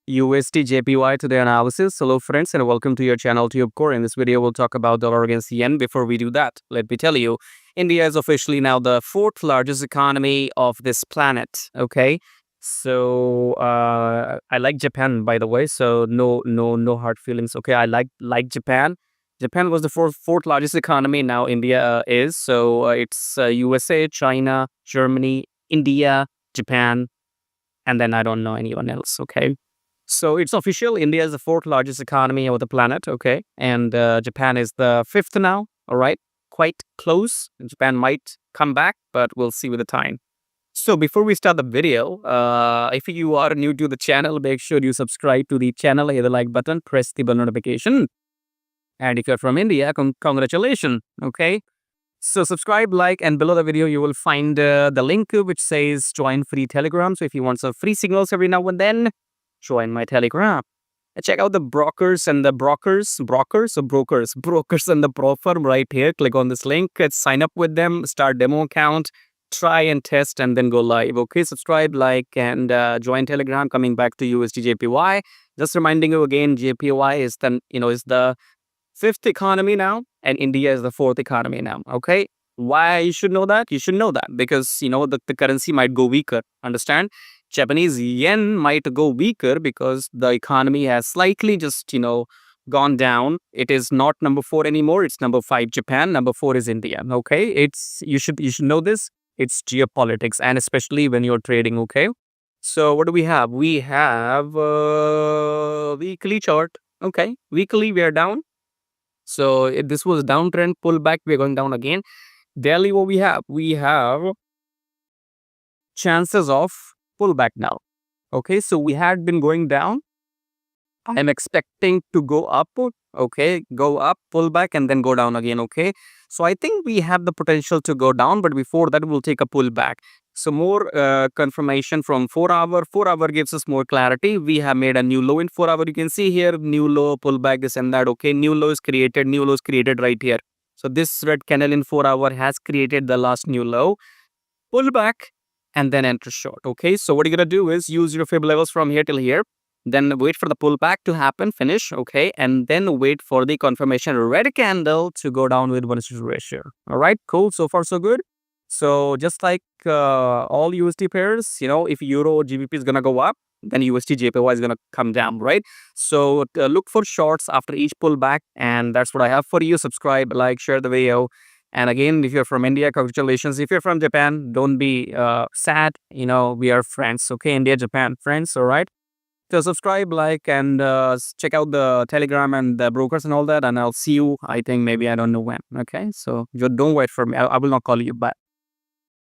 USDJPY today analysis. Hello friends and welcome to your channel TubeCore. In this video we'll talk about dollar against yen. Before we do that, let me tell you, India is officially now the fourth largest economy of this planet. Okay, so I like Japan, by the way, so no hard feelings. Okay, I like Japan. Japan was the fourth largest economy. Now India is, so it's USA, China, Germany, India, Japan, and then I don't know anyone else. Okay, so it's official. India is the fourth largest economy of the planet. Okay, and Japan is the fifth now. All right, quite close. Japan might come back, but we'll see with the time. So before we start the video, if you are new to the channel, make sure you subscribe to the channel, hit the like button, press the bell notification. And if you're from India, congratulations. Okay. So subscribe, like, and below the video, you will find the link which says join free Telegram. So if you want some free signals every now and then, join my Telegram. And check out the brokers and the brokers and the pro firm right here. Click on this link, sign up with them, start demo account, try and test, and then go live. Okay, subscribe, like, and join Telegram. Coming back to USDJPY. Just reminding you again, JPY is the fifth economy now, and India is the fourth economy now. Okay, why you should know that? You should know that because the currency might go weaker. Understand? Japanese yen might go weaker because the economy has slightly just gone down. It is not number 4 anymore. It's number 5 Japan. Number 4 is India. Okay, it's you should know this. It's geopolitics, and especially when you're trading. Okay, so what do we have? We have weekly chart. Okay, weekly we are down. So if this was downtrend pullback, we're going down again. Daily, what we have? We have chances of pullback now. Okay, so we had been going down. I'm expecting to go up. Okay, go up, pull back, and then go down again. Okay, so I think we have the potential to go down, but before that, we'll take a pullback. So more confirmation from 4 hour. 4 hour gives us more clarity. We have made a new low in 4 hour. You can see here, new low, pullback, this and that. Okay, new low is created. New low is created right here. So this red candle in 4 hour has created the last new low. Pullback and then enter short. Okay, so what you're gonna do is use your fib levels from here till here. Then wait for the pullback to happen, finish, okay, and then wait for the confirmation red candle to go down with 1:2 ratio. All right, cool. So far, so good. So just like all USD pairs, if Euro or GBP is gonna go up, then USDJPY is gonna come down, right? So look for shorts after each pullback, and that's what I have for you. Subscribe, like, share the video. And again, if you're from India, congratulations. If you're from Japan, don't be sad. We are friends, okay? India, Japan, friends, all right? So subscribe, like, and check out the Telegram and the brokers and all that. And I'll see you, I think, maybe I don't know when. Okay, so don't wait for me. I will not call you back.